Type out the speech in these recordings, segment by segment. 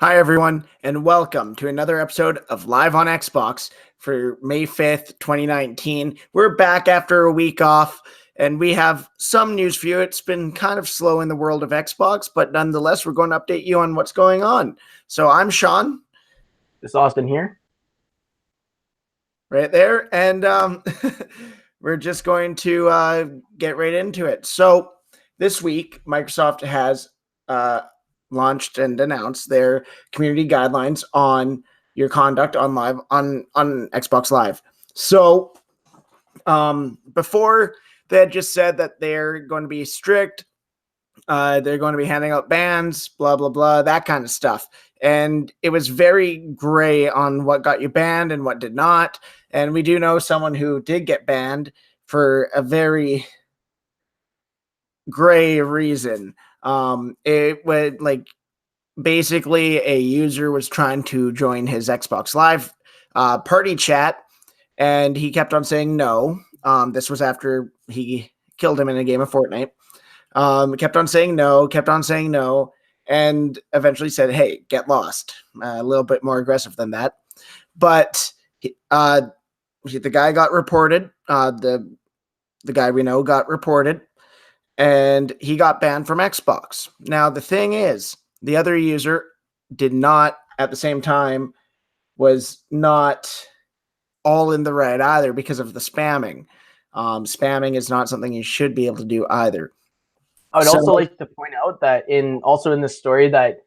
Hi, everyone, and welcome to another episode of Live on Xbox for May 5th, 2019. We're back after a week off, and we have some news for you. It's been kind of slow in the world of Xbox, but nonetheless, we're going to update you on what's going on. So I'm Sean. It's Austin here. Right there, and we're just going to get right into it. So this week, Microsoft has launched and announced their community guidelines on your conduct on live on Xbox Live. So before they had just said that they're going to be strict, they're going to be handing out bans, blah blah blah, that kind of stuff. And it was very gray on what got you banned and what did not. And we do know someone who did get banned for a very gray reason. It would basically a user was trying to join his Xbox Live party chat, and he kept on saying no. This was after he killed him in a game of Fortnite. Kept on saying no, and eventually said, "Hey, get lost." A little bit more aggressive than that, but the guy got reported. The guy we know got reported, and he got banned from Xbox. Now the thing is, the other user did not, at the same time, was not all in the right either because of the spamming. Spamming is not something you should be able to do either. I would also like to point out that in this story that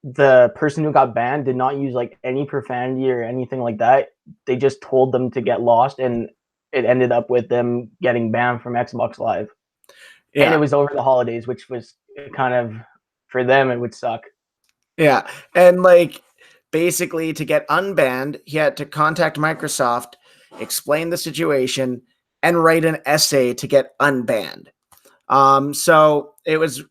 the person who got banned did not use any profanity or anything like that. They just told them to get lost, and it ended up with them getting banned from Xbox Live. Yeah. And it was over the holidays, which was kind of, for them, it would suck. Yeah, and basically to get unbanned, he had to contact Microsoft, explain the situation, and write an essay to get unbanned. So it was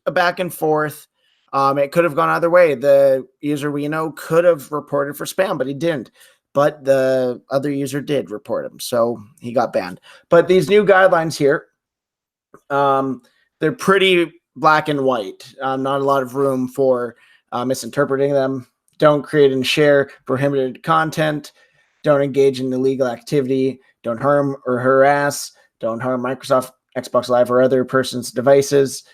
a back and forth. It could have gone either way. The user we know could have reported for spam, but he didn't. But the other user did report him, so he got banned. But these new guidelines here, they're pretty black and white. Not a lot of room for misinterpreting them. Don't create and share prohibited content. Don't engage in illegal activity. Don't harm or harass. Don't harm Microsoft, Xbox Live, or other person's devices.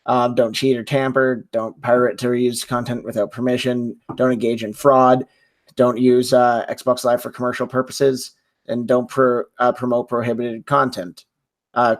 Don't cheat or tamper. Don't pirate or use content without permission. Don't engage in fraud. Don't use Xbox Live for commercial purposes. And don't promote prohibited conduct. So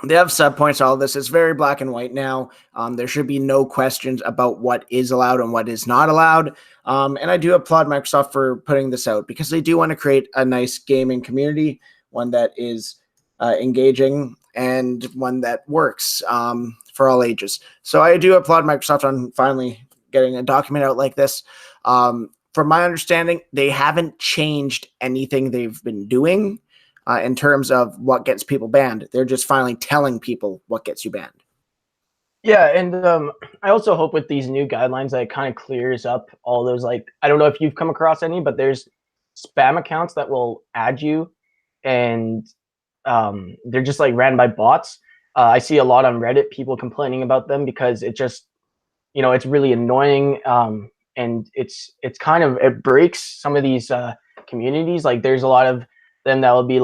they have subpoints. All of this is very black and white now. There should be no questions about what is allowed and what is not allowed. And I do applaud Microsoft for putting this out because they do want to create a nice gaming community, one that is engaging and one that works for all ages. So I do applaud Microsoft on finally getting a document out like this. From my understanding, they haven't changed anything they've been doing in terms of what gets people banned. They're just finally telling people what gets you banned. Yeah, and I also hope with these new guidelines that it kind of clears up all those, I don't know if you've come across any, but there's spam accounts that will add you, and they're just ran by bots. I see a lot on Reddit, people complaining about them because it just, it's really annoying, and it breaks some of these communities. There's a lot of them that will be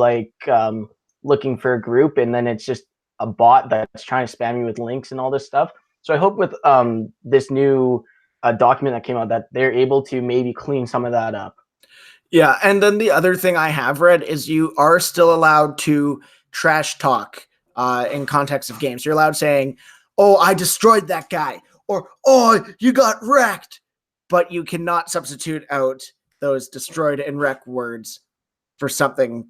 looking for a group, and then it's just a bot that's trying to spam you with links and all this stuff. So I hope with this new document that came out that they're able to maybe clean some of that up. Yeah, and then the other thing I have read is you are still allowed to trash talk in context of games. You're allowed saying, "Oh, I destroyed that guy," or "Oh, you got wrecked," but you cannot substitute out those destroyed and wrecked words for something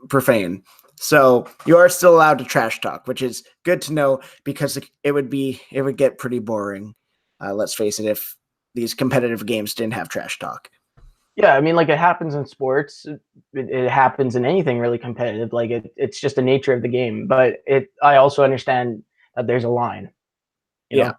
profane. So you are still allowed to trash talk, which is good to know because it would get pretty boring. Let's face it, if these competitive games didn't have trash talk. Yeah, I mean, it happens in sports. It happens in anything really competitive. It's just the nature of the game. But I also understand that there's a line. Yeah.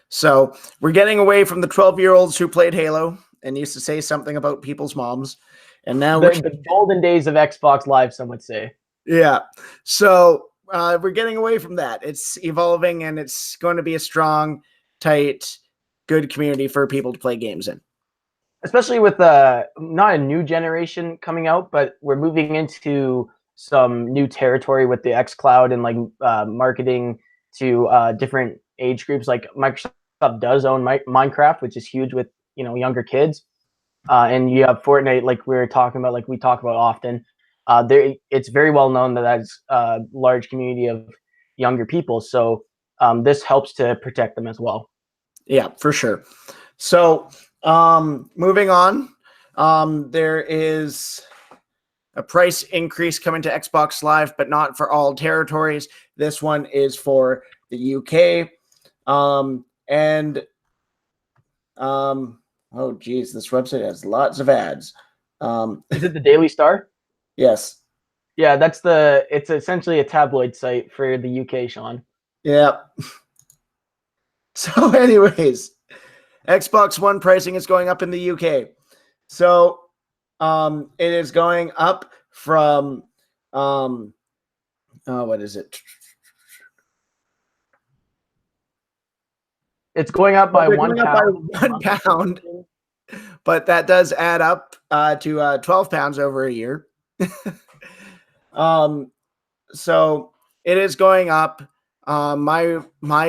So we're getting away from the 12-year-olds who played Halo and used to say something about people's moms. And now the golden days of Xbox Live, some would say. Yeah. So we're getting away from that. It's evolving, and it's going to be a strong, tight, good community for people to play games in. Especially with not a new generation coming out, but we're moving into some new territory with the xCloud and like marketing to different age groups. Like Microsoft does own Minecraft, which is huge with younger kids, and you have Fortnite, like we were talking about, like we talk about often. It's very well known that that's a large community of younger people. So this helps to protect them as well. Yeah, for sure. So moving on, there is a price increase coming to Xbox Live, but not for all territories. This one is for the UK. Oh geez, this website has lots of ads. Is it the Daily Star? Yes. Yeah, it's essentially a tabloid site for the UK, Sean. Yeah. So anyways, Xbox One pricing is going up in the UK. So it is going up from what is it? It's going up by They're one going up by pound. £1, but that does add up to £12 over a year. So it is going up. My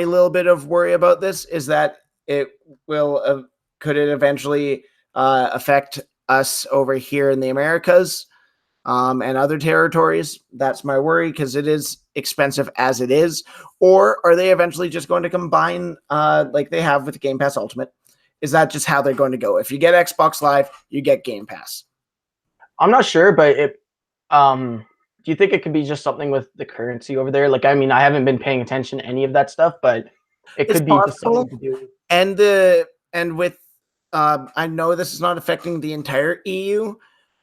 little bit of worry about this is that it will could it eventually affect us over here in the Americas and other territories. That's my worry, because it is expensive as it is. Or are they eventually just going to combine like they have with Game Pass Ultimate? Is that just how they're going to go? If you get Xbox Live, you get Game Pass. I'm not sure, but do you think it could be just something with the currency over there? Like, I mean, I haven't been paying attention to any of that stuff, but it It's could be just possible. something to do. And with I know this is not affecting the entire EU,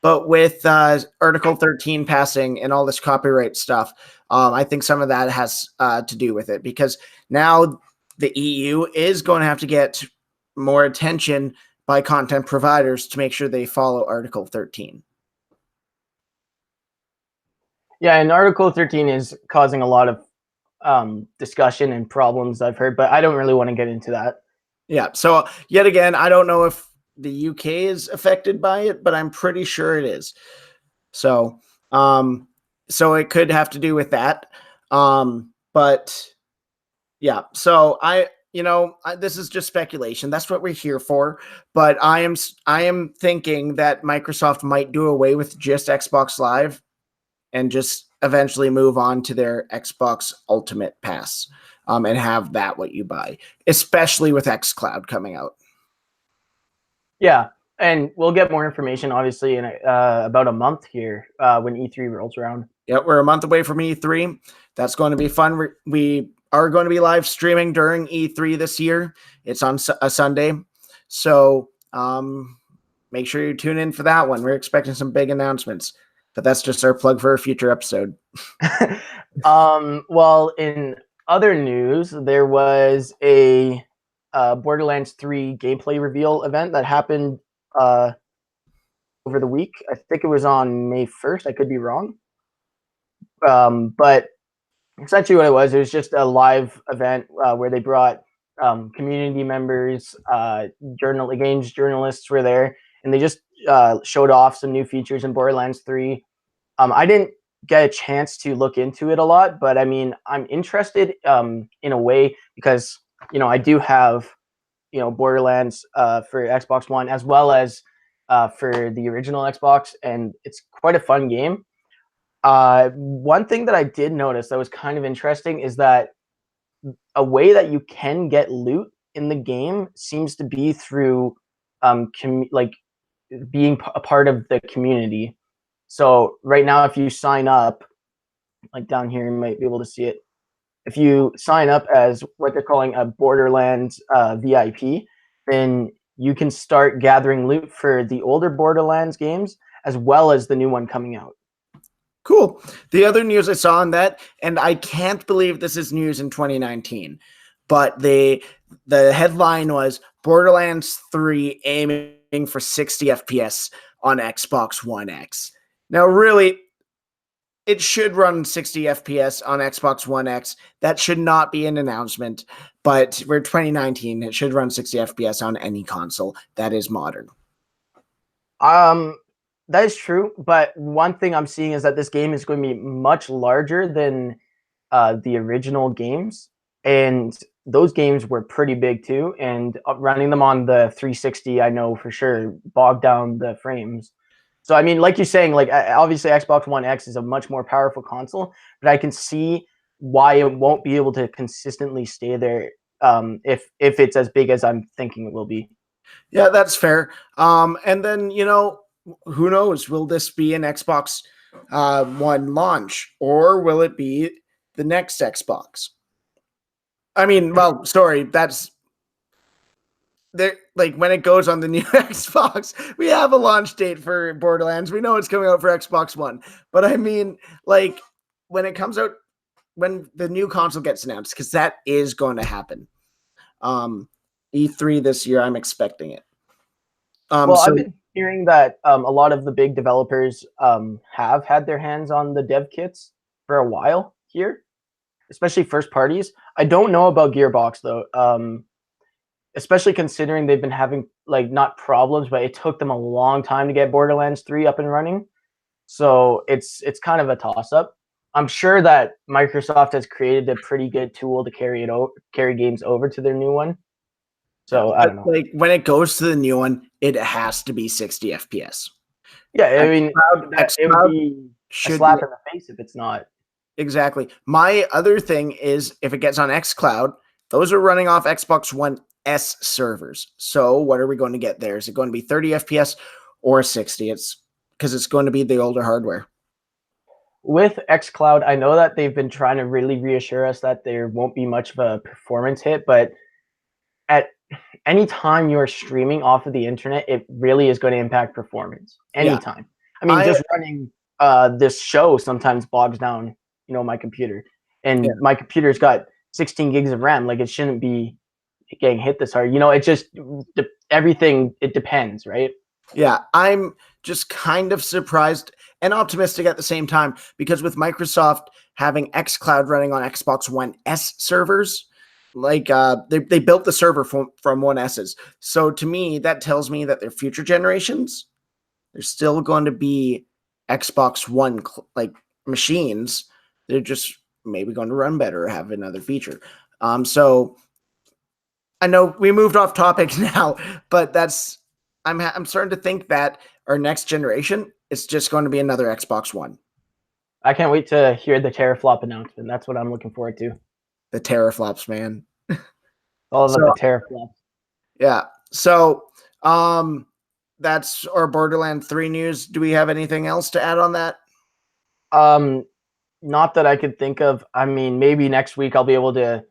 but with Article 13 passing and all this copyright stuff, I think some of that has to do with it, because now the EU is going to have to get more attention by content providers to make sure they follow Article 13. Yeah, and Article 13 is causing a lot of discussion and problems I've heard, but I don't really want to get into that. Yeah. So yet again, I don't know if the UK is affected by it, but I'm pretty sure it is. So, so it could have to do with that. But yeah, so this is just speculation. That's what we're here for. But I am thinking that Microsoft might do away with just Xbox Live and just eventually move on to their Xbox Ultimate Pass, and have that what you buy, especially with xCloud coming out. Yeah, and we'll get more information, obviously, in about a month here when E3 rolls around. Yeah, we're a month away from E3. That's going to be fun. We are going to be live streaming during E3 this year. It's on a Sunday. So make sure you tune in for that one. We're expecting some big announcements. But that's just our plug for a future episode. Well, in other news, there was a Borderlands 3 gameplay reveal event that happened over the week. I think it was on May 1st. I could be wrong. But essentially what it was just a live event where they brought community members, games journalists were there, and they just showed off some new features in Borderlands 3. I didn't get a chance to look into it a lot, but I mean, I'm interested in a way, because I do have Borderlands for Xbox One, as well as for the original Xbox, and it's quite a fun game. One thing that I did notice that was kind of interesting is that a way that you can get loot in the game seems to be through being a part of the community. So right now, if you sign up, like down here, you might be able to see it. If you sign up as what they're calling a Borderlands VIP, then you can start gathering loot for the older Borderlands games as well as the new one coming out. Cool. The other news I saw on that, and I can't believe this is news in 2019, but the headline was Borderlands 3 aiming for 60 FPS on Xbox One X. Now, really, it should run 60 FPS on Xbox One X. That should not be an announcement, but we're 2019. It should run 60 FPS on any console that is modern. That is true, but one thing I'm seeing is that this game is going to be much larger than the original games, and those games were pretty big too. And running them on the 360, I know for sure bogged down the frames. So I mean, like you're saying, like obviously Xbox One X is a much more powerful console, but I can see why it won't be able to consistently stay there if it's as big as I'm thinking it will be. Yeah, that's fair. And then, who knows? Will this be an Xbox One launch, or will it be the next Xbox? I mean, well, sorry, that's there. Like when it goes on the new Xbox, we have a launch date for Borderlands. We know it's coming out for Xbox One, but I mean, like when it comes out, when the new console gets announced, because that is going to happen. E3 this year, I'm expecting it. Well, So I've been hearing that a lot of the big developers have had their hands on the dev kits for a while here, especially first parties. I don't know about Gearbox though, especially considering they've been having like not problems, but it took them a long time to get Borderlands 3 up and running. So it's kind of a toss up. I'm sure that Microsoft has created a pretty good tool to carry games over to their new one. So I don't know. like when it goes to the new one, it has to be 60 FPS. Yeah, I mean, it would be a slap in the face if it's not. Exactly. My other thing is if it gets on xCloud, those are running off Xbox One S servers. So what are we going to get there? Is it going to be 30 FPS or 60? It's because it's going to be the older hardware. With xCloud, I know that they've been trying to really reassure us that there won't be much of a performance hit, but at any time you're streaming off of the internet, it really is going to impact performance. Anytime. Yeah. I mean, just running this show sometimes bogs down, my computer. And my computer's got 16 gigs of RAM. Like it shouldn't be getting hit this hard. It's just everything, it depends, right? Yeah, I'm just kind of surprised and optimistic at the same time because with Microsoft having xCloud running on Xbox One S servers, like they built the server from One S's. So to me, that tells me that their future generations, they're still going to be Xbox One like machines. They're just maybe going to run better or have another feature. So I know we moved off topic now, but that's I'm starting to think that our next generation is just going to be another Xbox One. I can't wait to hear the teraflop announcement. That's what I'm looking forward to. The teraflops, man. All about the teraflops. Yeah. So that's our Borderlands 3 news. Do we have anything else to add on that? Not that I could think of. I mean, maybe next week I'll be able to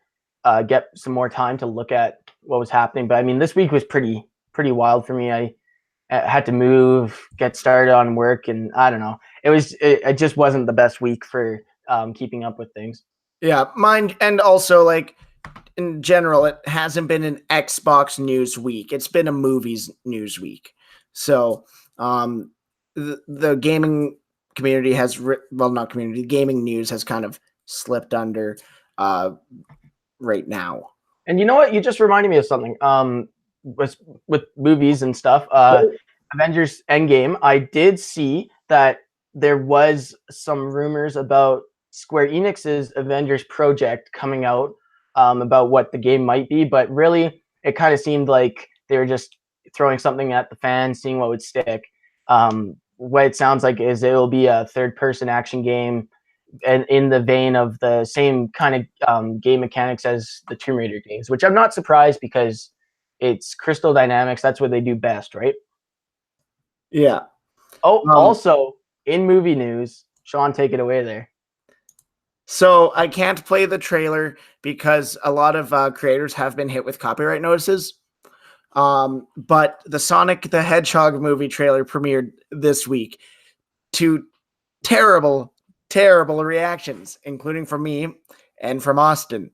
get some more time to look at what was happening. But I mean, this week was pretty wild for me. I had to move, get started on work, and I don't know. It just wasn't the best week for keeping up with things. Yeah, mine, and also like in general, it hasn't been an Xbox news week. It's been a movies news week. So the gaming community has not community, gaming news has kind of slipped under right now. And you know what? You just reminded me of something. With movies and stuff, Avengers Endgame, I did see that there was some rumors about Square Enix's Avengers project coming out, about what the game might be, but really it kind of seemed like they were just throwing something at the fans, seeing what would stick. What it sounds like is it'll be a third-person action game, and in the vein of the same kind of game mechanics as the Tomb Raider games, which I'm not surprised because it's Crystal Dynamics. That's what they do best, right? Yeah. Oh, also in movie news, Sean, take it away there. So I can't play the trailer because a lot of creators have been hit with copyright notices. But the Sonic the Hedgehog movie trailer premiered this week to terrible reactions, including from me and from Austin.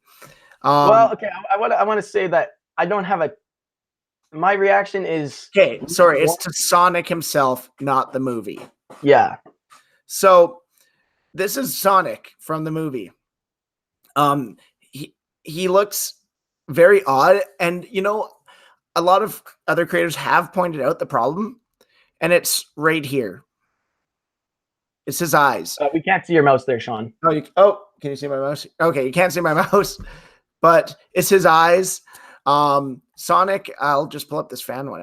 Well, okay, I want to say that I don't have my reaction is okay. Sorry, it's to Sonic himself, not the movie. Yeah. So this is Sonic from the movie. Um, he looks very odd, and a lot of other creators have pointed out the problem, and it's right here. It's his eyes. We can't see your mouse there, Sean. Can you see my mouse? Okay, you can't see my mouse, but it's his eyes. Sonic, I'll just pull up this fan one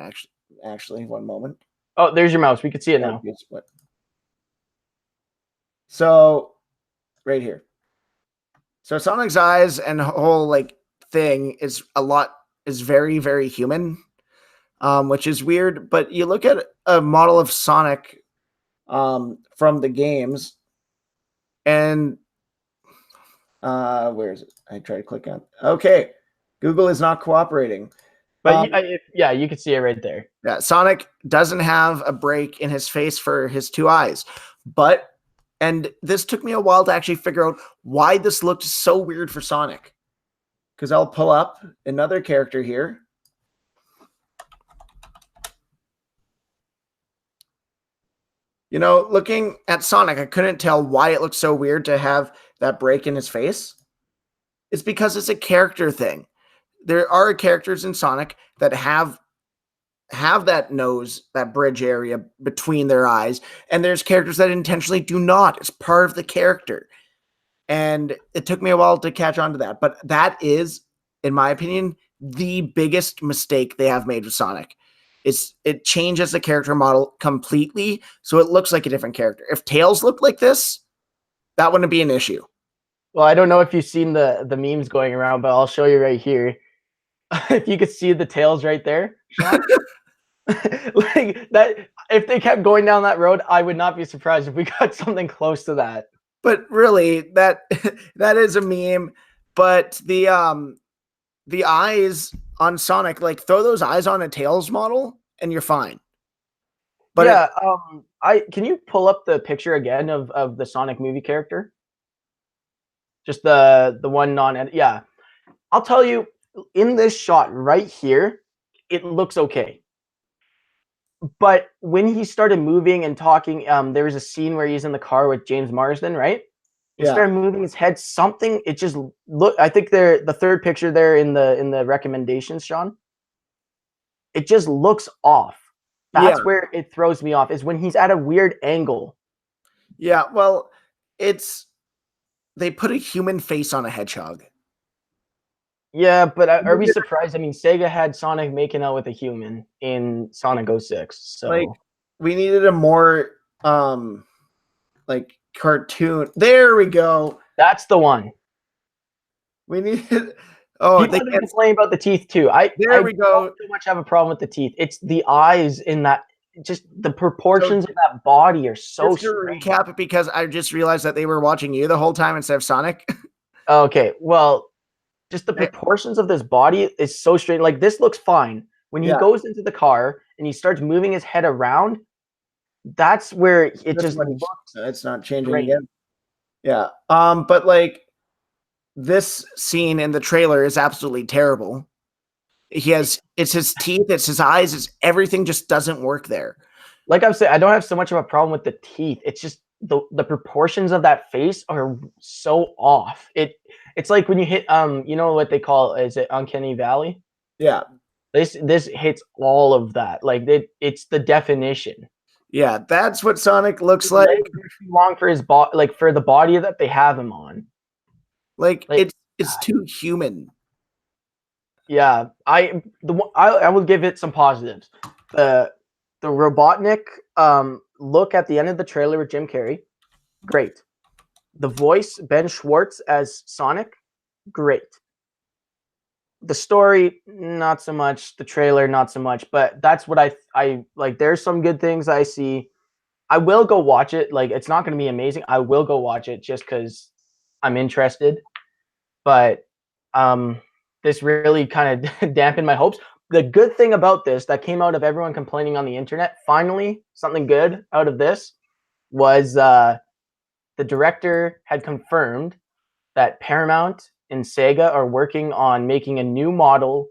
actually, one moment. Oh, there's your mouse. We can see it now. So right here. So Sonic's eyes and whole thing is very, very human, which is weird. But you look at a model of Sonic from the games, and where is it? I tried to click on. Okay, Google is not cooperating. But you can see it right there. Yeah, Sonic doesn't have a break in his face for his two eyes, and this took me a while to actually figure out why this looked so weird for Sonic. Because I'll pull up another character here. Looking at Sonic, I couldn't tell why it looked so weird to have that break in his face. It's because it's a character thing. There are characters in Sonic that have that nose, that bridge area between their eyes, and there's characters that intentionally do not. It's part of the character. And it took me a while to catch on to that. But that is, in my opinion, the biggest mistake they have made with Sonic. It changes the character model completely, so it looks like a different character. If Tails looked like this, that wouldn't be an issue. Well, I don't know if you've seen the memes going around, but I'll show you right here. If you could see the Tails right there, Sean. Like that, if they kept going down that road, I would not be surprised if we got something close to that. But really, that is a meme. But the eyes on Sonic, throw those eyes on a Tails model, and you're fine. But yeah, can you pull up the picture again of the Sonic movie character? Just the one yeah. I'll tell you, in this shot right here, it looks okay. But when he started moving and talking, there was a scene where he's in the car with James Marsden, right? He started moving his head. Something, it just look. I think the third picture there in the recommendations, Sean. It just looks off. That's where it throws me off. Is when he's at a weird angle. Yeah, well, they put a human face on a hedgehog. Yeah, but are we surprised? I mean, Sega had Sonic making out with a human in Sonic 06. So we needed a more cartoon. There we go. That's the one. We needed. Oh, people have been complaining about the teeth too. There we go. Don't too much have a problem with the teeth. It's the eyes in that. Just the proportions of that body are so strange. To recap it, because I just realized that they were watching you the whole time instead of Sonic. Okay, well, just the proportions of this body is so strange. Like, this looks fine. When he goes into the car and he starts moving his head around, that's where it just looks. It's not changing again. Yeah. But this scene in the trailer is absolutely terrible. It's his teeth, it's his eyes, it's everything just doesn't work there. Like I'm saying, I don't have so much of a problem with the teeth. It's just the proportions of that face are so off. It's like when you hit you know what they call, is it Uncanny Valley? Yeah. This hits all of that. Like it's the definition. Yeah, that's what Sonic looks like. Too long for his body, like for the body that they have him on. It's too human. Yeah, I will give it some positives. The Robotnik look at the end of the trailer with Jim Carrey, great. The voice, Ben Schwartz as Sonic, great. The story, not so much. The trailer, not so much. But that's what I like. There's some good things I see. I will go watch it. Like, it's not going to be amazing. I will go watch it just because I'm interested. But this really kind of dampened my hopes. The good thing about this that came out of everyone complaining on the internet, finally, something good out of this was the director had confirmed that Paramount and Sega are working on making a new model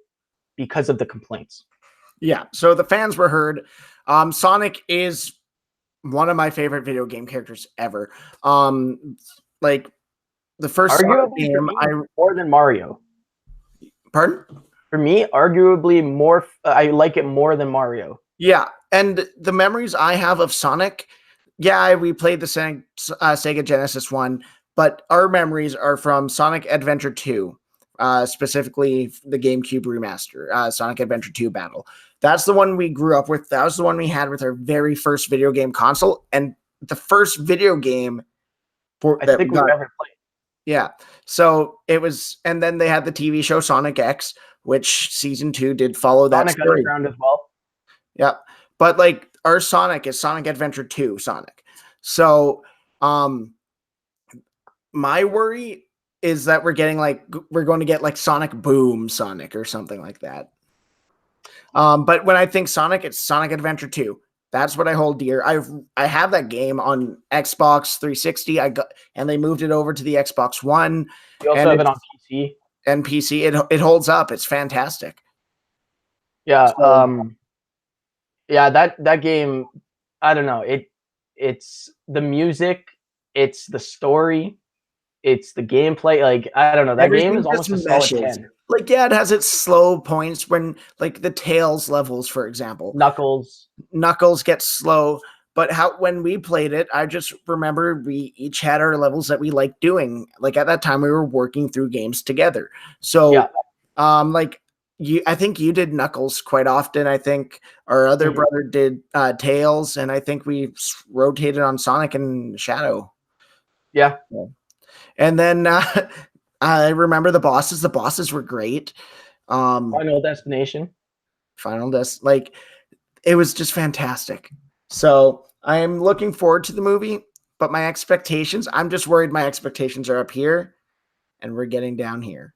because of the complaints. Yeah, so the fans were heard. Sonic is one of my favorite video game characters ever. Like the first Sonic Arguably for game, me, more than Mario. pardon? For me, arguably more. I like it more than Mario. Yeah, and the memories I have of Sonic, yeah, we played the Sega Genesis one, but our memories are from Sonic Adventure 2, specifically the GameCube remaster, Sonic Adventure 2 Battle. That's the one we grew up with. That was the one we had with our very first video game console, and the first video game I that we think we've got. ever played. Yeah, so it was, and then they had the TV show Sonic X, which season 2 did follow that Sonic story. Underground as well. Yeah. But like our Sonic is Sonic Adventure 2 Sonic. So my worry is that we're going to get like Sonic Boom Sonic or something like that. But when I think Sonic, it's Sonic Adventure 2. That's what I hold dear. I have that game on Xbox 360. And they moved it over to the Xbox One. You also have it on PC. And PC. It holds up. It's fantastic. Yeah. Yeah, that game, I don't know. It's the music, it's the story, it's the gameplay. Like, I don't know. That game is almost a solid 10. Like, yeah, it has its slow points when, like, the Tails levels, for example. Knuckles gets slow, but when we played it, I just remember we each had our levels that we liked doing. Like, at that time, we were working through games together. So, yeah. I think you did Knuckles quite often. I think our other brother did Tails, and I think we rotated on Sonic and Shadow. Yeah. And then I remember the bosses. The bosses were great. Final Destination. Like, it was just fantastic. So I am looking forward to the movie, but I'm just worried my expectations are up here, and we're getting down here.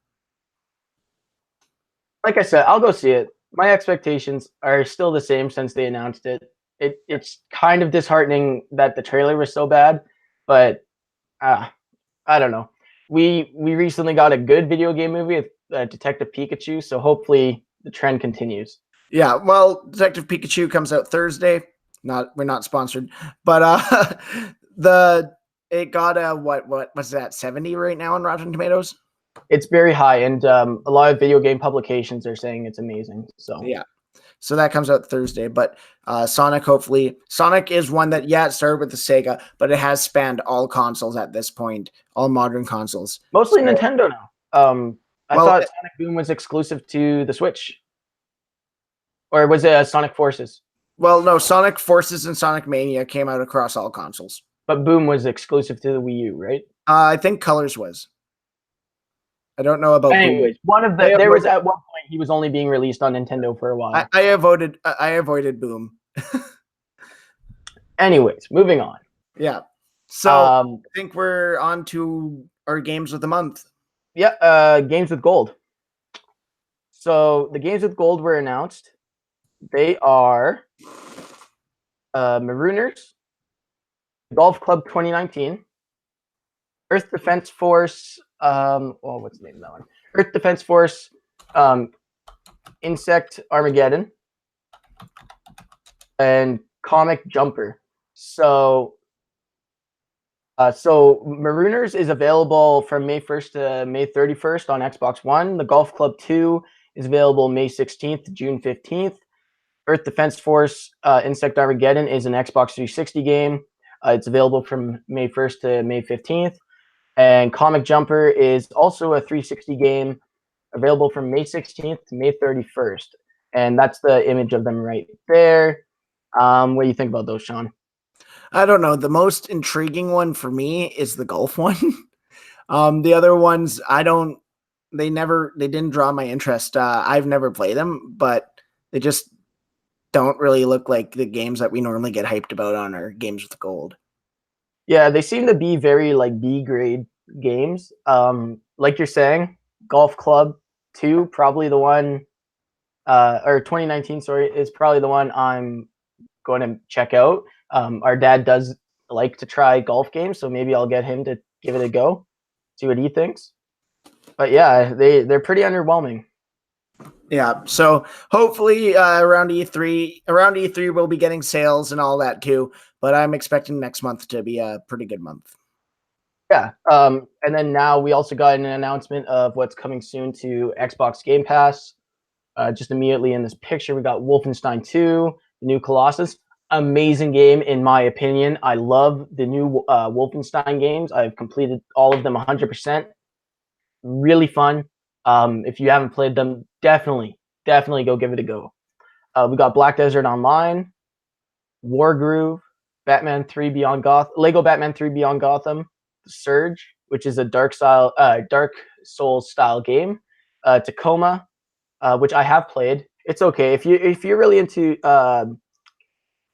Like I said, I'll go see it. My expectations are still the same since they announced it. It's kind of disheartening that the trailer was so bad, but I don't know. We recently got a good video game movie with Detective Pikachu, so hopefully the trend continues. Yeah, well, Detective Pikachu comes out Thursday. We're not sponsored, but it got a what was that 70 right now on Rotten Tomatoes? It's very high, and a lot of video game publications are saying it's amazing. So yeah, so that comes out Thursday. But Sonic, hopefully, Sonic is one that it started with the Sega, but it has spanned all consoles at this point, all modern consoles. Mostly Nintendo now. I thought Sonic Boom was exclusive to the Switch, or was it Sonic Forces? Well, no, Sonic Forces and Sonic Mania came out across all consoles. But Boom was exclusive to the Wii U, right? I think Colors was. I don't know about. Anyways, Boom. There was at one point he was only being released on Nintendo for a while. I avoided Boom. Anyways, moving on. Yeah. So I think we're on to our games of the month. Yeah, games with gold. So the games with gold were announced. They are Marooners, Golf Club 2019, Earth Defense Force. What's the name of that one? Earth Defense Force, Insect Armageddon, and Comic Jumper. So Marooners is available from May 1st to May 31st on Xbox One. The Golf Club 2 is available May 16th to June 15th. Earth Defense Force Insect Armageddon is an Xbox 360 game. It's available from May 1st to May 15th. And Comic Jumper is also a 360 game, available from May 16th to May 31st. And that's the image of them right there. What do you think about those, Sean? I don't know. The most intriguing one for me is the golf one. The other ones, they didn't draw my interest. I've never played them, but they just don't really look like the games that we normally get hyped about on our games with gold. Yeah, they seem to be very like B grade games. Like you're saying, Golf Club 2, probably the one, or 2019, sorry, is probably the one I'm going to check out. Our dad does like to try golf games, so maybe I'll get him to give it a go, see what he thinks. But yeah, they're pretty underwhelming. Yeah, so hopefully around E3 we'll be getting sales and all that too. But I'm expecting next month to be a pretty good month. Yeah. And then now we also got an announcement of what's coming soon to Xbox Game Pass. Just immediately in this picture, we got Wolfenstein 2, the new Colossus. Amazing game, in my opinion. I love the new Wolfenstein games. I've completed all of them 100%. Really fun. If you haven't played them, definitely go give it a go. We got Black Desert Online, Wargroove, Batman 3 Beyond Gotham, Lego Batman 3 Beyond Gotham, Surge, which is a Dark Souls style game, Tacoma, which I have played. It's okay if you're really into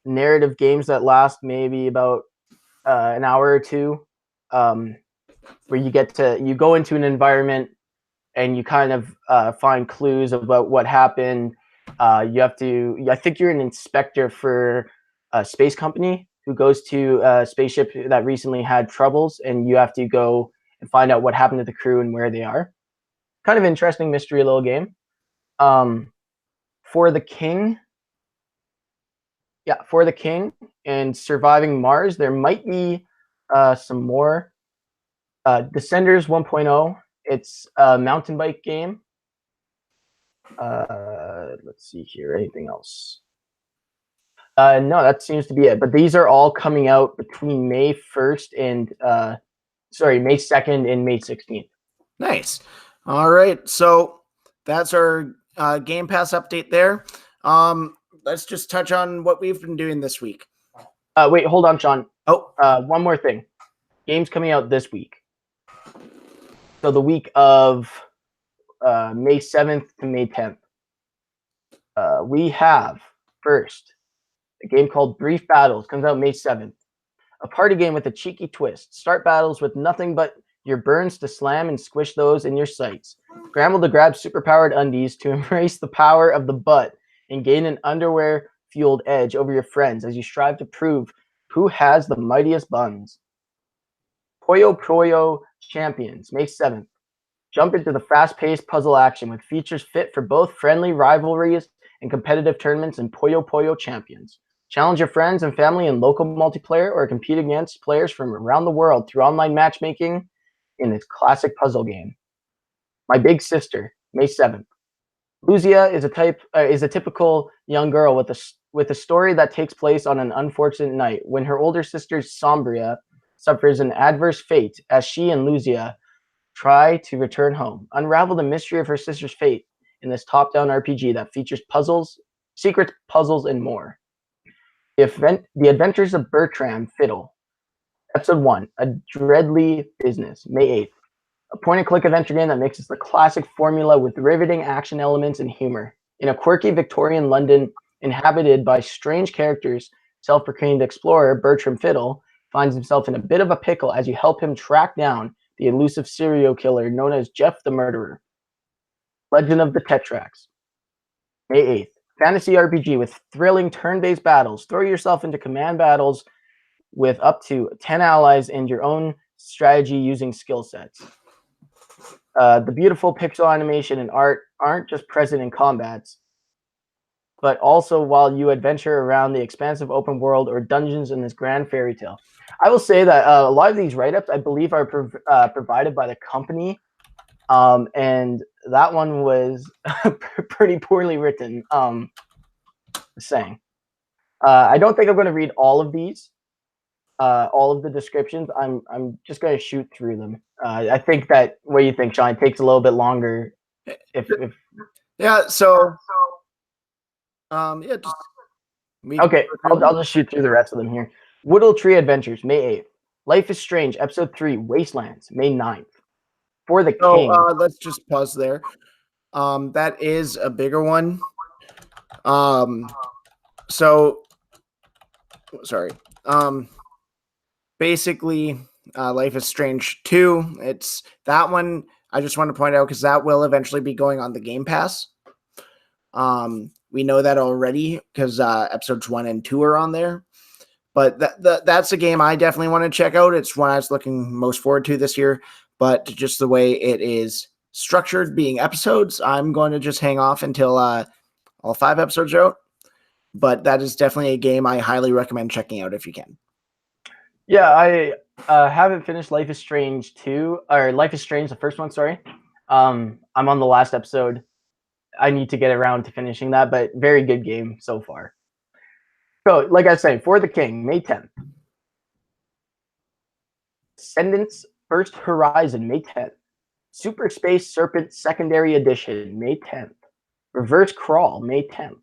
narrative games that last maybe about an hour or two, where you go into an environment and you kind of find clues about what happened. I think you're an inspector for a space company who goes to a spaceship that recently had troubles, and you have to go and find out what happened to the crew and where they are. Kind of interesting mystery little game. For the King, for the King and Surviving Mars, there might be some more. Descenders 1.0. It's a mountain bike game. Let's see here. Anything else? No, that seems to be it. But these are all coming out between May 1st and May 2nd and May 16th. Nice. All right. So that's our Game Pass update there. Let's just touch on what we've been doing this week. Wait, hold on, Sean. Oh, one more thing. Games coming out this week. So the week of May 7th to May 10th. We have first a game called Brief Battles, comes out May 7th. A party game with a cheeky twist. Start battles with nothing but your burns to slam and squish those in your sights. Scramble to grab superpowered undies to embrace the power of the butt and gain an underwear-fueled edge over your friends as you strive to prove who has the mightiest buns. Puyo Puyo Champions, May 7th. Jump into the fast-paced puzzle action with features fit for both friendly rivalries and competitive tournaments in Puyo Puyo Champions. Challenge your friends and family in local multiplayer or compete against players from around the world through online matchmaking in this classic puzzle game. My Big Sister, May 7th. Luzia is a typical young girl with a story that takes place on an unfortunate night when her older sister Sombria suffers an adverse fate as she and Luzia try to return home. Unravel the mystery of her sister's fate in this top-down RPG that features puzzles, secrets, puzzles, and more. The Adventures of Bertram Fiddle, Episode 1, A Dreadly Business, May 8th. A point-and-click adventure game that mixes the classic formula with riveting action elements and humor. In a quirky Victorian London inhabited by strange characters, self-proclaimed explorer Bertram Fiddle finds himself in a bit of a pickle as you help him track down the elusive serial killer known as Jeff the Murderer. Legend of the Tetrax, May 8th. Fantasy RPG with thrilling turn-based battles. Throw yourself into command battles with up to 10 allies and your own strategy using skill sets. The beautiful pixel animation and art aren't just present in combats, but also while you adventure around the expansive open world or dungeons in this grand fairy tale. I will say that a lot of these write-ups, I believe, are provided by the company, and that one was pretty poorly written. I don't think I'm going to read all of these, all of the descriptions. I'm just going to shoot through them. I think that, what do you think, Sean? It takes a little bit longer. Yeah. So, okay. I'll just shoot through the rest of them here. Woodle Tree Adventures, May 8th. Life is Strange, Episode 3, Wastelands, May 9th. For the King. Let's just pause there. That is a bigger one. Basically, Life is Strange 2. It's that one. I just want to point out because that will eventually be going on the Game Pass. We know that already because episodes 1 and 2 are on there. But that's a game I definitely want to check out. It's one I was looking most forward to this year. But just the way it is structured being episodes. I'm going to just hang off until all 5 episodes are out. But that is definitely a game I highly recommend checking out if you can. Yeah, I haven't finished Life is Strange 2, or Life is Strange, the first one, sorry. I'm on the last episode. I need to get around to finishing that, but very good game so far. So, like I say, For the King, May 10th. Descendants First Horizon, May 10th. Super Space Serpent Secondary Edition, May 10th. Reverse Crawl, May 10th.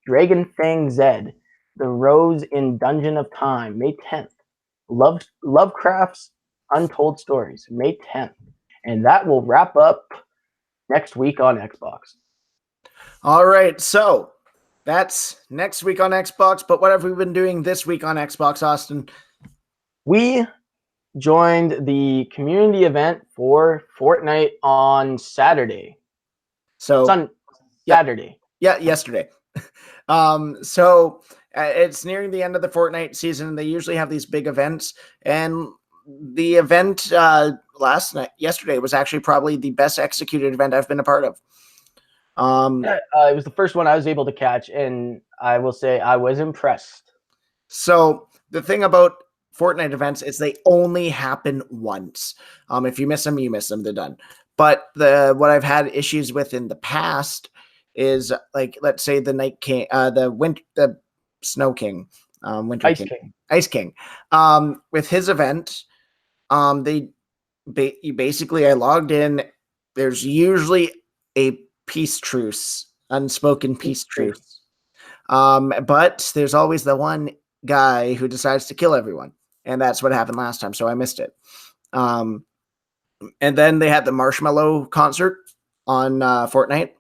Dragon Fang Zed, The Rose in Dungeon of Time, May 10th. Lovecraft's Untold Stories, May 10th. And that will wrap up next week on Xbox. All right, so that's next week on Xbox. But what have we been doing this week on Xbox, Austin? We joined the community event for Fortnite on Saturday. So on Saturday. Yeah, yesterday. So it's nearing the end of the Fortnite season. They usually have these big events, and the event yesterday was actually probably the best executed event I've been a part of. It was the first one I was able to catch, and I will say I was impressed. So the thing about Fortnite events is they only happen once. If you miss them, you miss them. They're done. But what I've had issues with in the past is, like, let's say the Night King, the Snow King, Winter Ice King, King. Ice King. With his event, basically I logged in. There's usually a peace truce, unspoken peace truce. But there's always the one guy who decides to kill everyone, and that's what happened last time. So I missed it. And then they had the Marshmallow concert on Fortnite.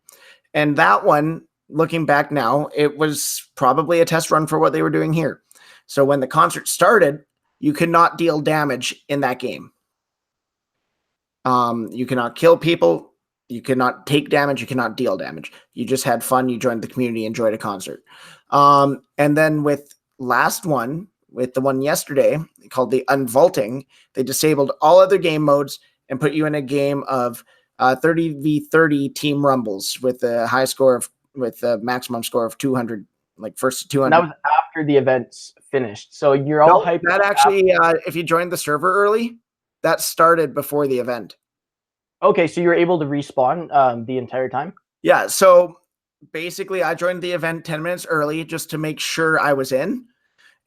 And that one, looking back now, it was probably a test run for what they were doing here. So when the concert started, you could not deal damage in that game. You cannot kill people. You cannot take damage. You cannot deal damage. You just had fun. You joined the community, enjoyed a concert. And then with the one yesterday called the Unvaulting, they disabled all other game modes and put you in a game of 30v30 team rumbles with a maximum score of 200, like first to 200. And that was after the events finished. So you're all hyped. That actually, if you joined the server early, that started before the event. Okay, so you were able to respawn the entire time? Yeah, so basically I joined the event 10 minutes early just to make sure I was in.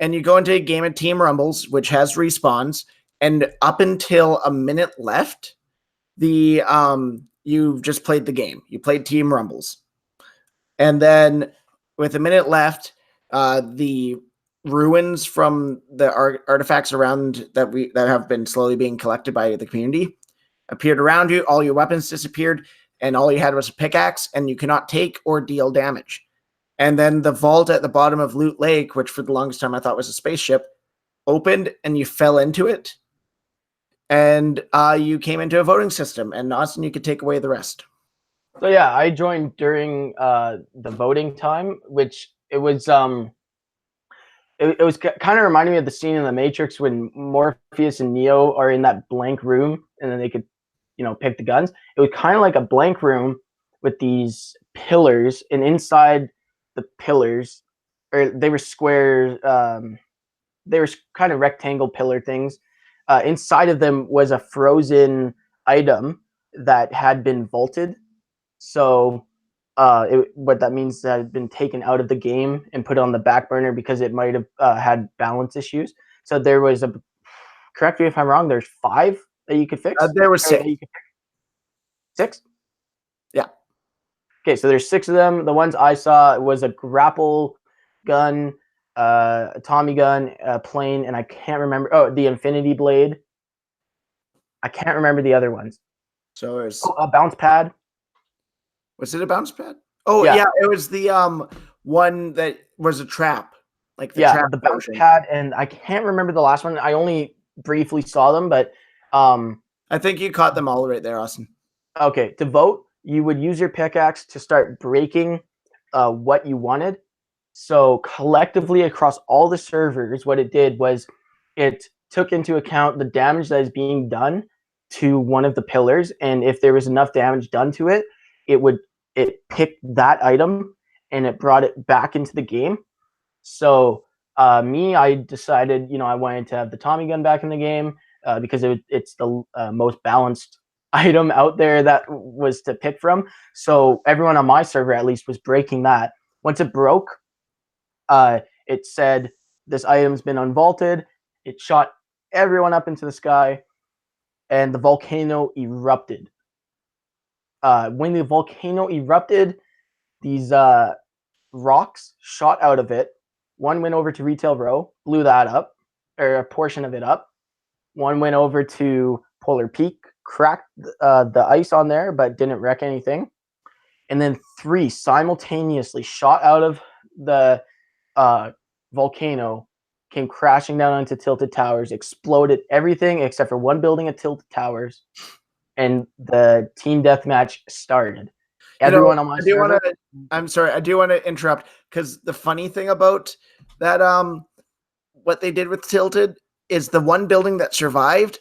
And you go into a game of Team Rumbles, which has respawns, and up until a minute left, you've just played the game. You played Team Rumbles. And then with a minute left, the ruins from the artifacts around that have been slowly being collected by the community appeared around you. All your weapons disappeared, and all you had was a pickaxe, and you cannot take or deal damage. And then the vault at the bottom of Loot Lake, which for the longest time I thought was a spaceship, opened, and you fell into it. And you came into a voting system, and Austin, you could take away the rest. So yeah, I joined during the voting time, which it was it was kind of reminding me of the scene in The Matrix when Morpheus and Neo are in that blank room, and then they could, pick the guns. It was kind of like a blank room with these pillars, and inside the pillars, or they were square, they were kind of rectangle pillar things. Inside of them was a frozen item that had been vaulted. So what that means is that it had been taken out of the game and put on the back burner because it might have had balance issues. So there was correct me if I'm wrong, there's 5 that you could fix? There were 6. 6? Yeah. Okay, so there's 6 of them. The ones I saw was a grapple gun, a Tommy gun, a plane, and I can't remember. Oh, the Infinity Blade. I can't remember the other ones. So it's a bounce pad. Was it a bounce pad? Oh yeah, it was the one that was a trap. Like the trap the bounce pad, and I can't remember the last one. I only briefly saw them, but I think you caught them all right there, Austin. Okay, to vote, you would use your pickaxe to start breaking what you wanted. So collectively across all the servers, what it did was it took into account the damage that is being done to one of the pillars, and if there was enough damage done to it, it picked that item and it brought it back into the game. So I decided, I wanted to have the Tommy gun back in the game because it's the most balanced item out there that was to pick from. So everyone on my server, at least, was breaking that. Once it broke, it said this item's been unvaulted. It shot everyone up into the sky, and the volcano erupted. When the volcano erupted, these rocks shot out of it. One went over to Retail Row, blew that up, or a portion of it up. One went over to Polar Peak, cracked the ice on there, but didn't wreck anything. And then 3 simultaneously shot out of the volcano, came crashing down onto Tilted Towers, exploded everything except for one building at Tilted Towers, and the team deathmatch started. Everyone on my server. I'm sorry, I do want to interrupt, because the funny thing about that, what they did with Tilted is the one building that survived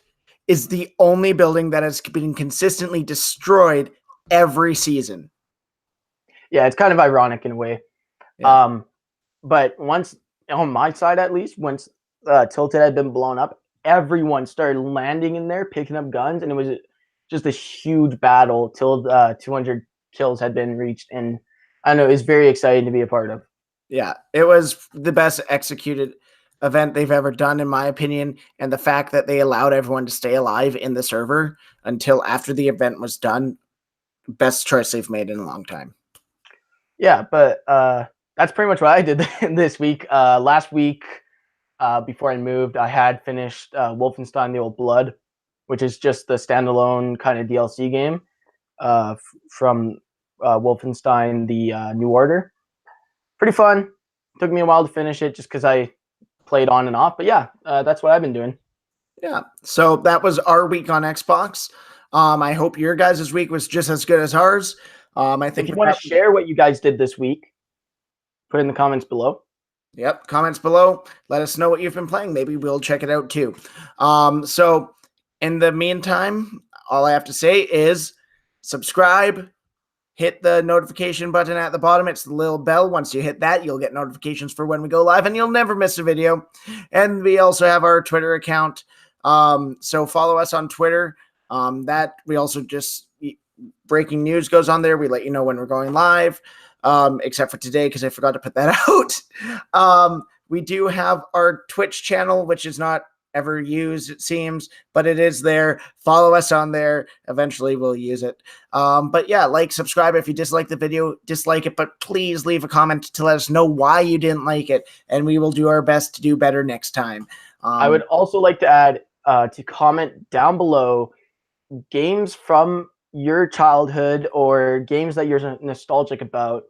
is the only building that has been consistently destroyed every season. Yeah, it's kind of ironic in a way. Yeah. But once, on my side at least, once Tilted had been blown up, everyone started landing in there, picking up guns, and it was just a huge battle till 200 kills had been reached. And I don't know, it was very exciting to be a part of. Yeah, it was the best executed event they've ever done, in my opinion. And the fact that they allowed everyone to stay alive in the server until after the event was done, best choice they've made in a long time. Yeah, but that's pretty much what I did this week. Last week, before I moved, I had finished Wolfenstein: The Old Blood, which is just the standalone kind of DLC game from Wolfenstein: The New Order. Pretty fun. Took me a while to finish it just because I played on and off. But yeah, that's what I've been doing. Yeah. So that was our week on Xbox. I hope your guys' week was just as good as ours. I think if you want to share what you guys did this week, put in the comments below. Yep, comments below. Let us know what you've been playing. Maybe we'll check it out too. So in the meantime, all I have to say is subscribe, hit the notification button at the bottom. It's the little bell. Once you hit that, you'll get notifications for when we go live, and you'll never miss a video. And we also have our Twitter account. So follow us on Twitter. That we also just breaking news goes on there. We let you know when we're going live. Except for today, because I forgot to put that out. We do have our Twitch channel, which is not ever used, it seems, but it is there. Follow us on there. Eventually we'll use it. But yeah, subscribe. If you dislike the video, dislike it, but please leave a comment to let us know why you didn't like it, and we will do our best to do better next time. I would also like to add to comment down below games from your childhood or games that you're nostalgic about.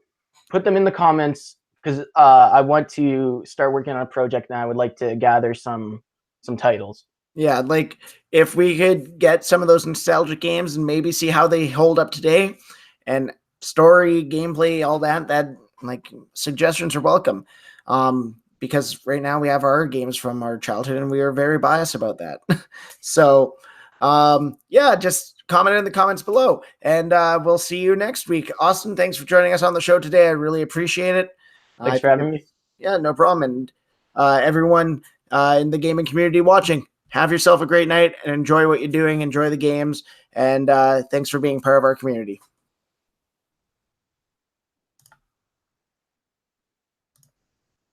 Put them in the comments, because I want to start working on a project, and I would like to gather some titles. Yeah, if we could get some of those nostalgic games and maybe see how they hold up today, and story, gameplay, all that suggestions are welcome. Because right now we have our games from our childhood, and we are very biased about that. So, yeah, just comment in the comments below, and we'll see you next week. Austin, thanks for joining us on the show today. I really appreciate it. Thanks for having me. Yeah, no problem. And everyone in the gaming community watching, have yourself a great night and enjoy what you're doing. Enjoy the games, and thanks for being part of our community.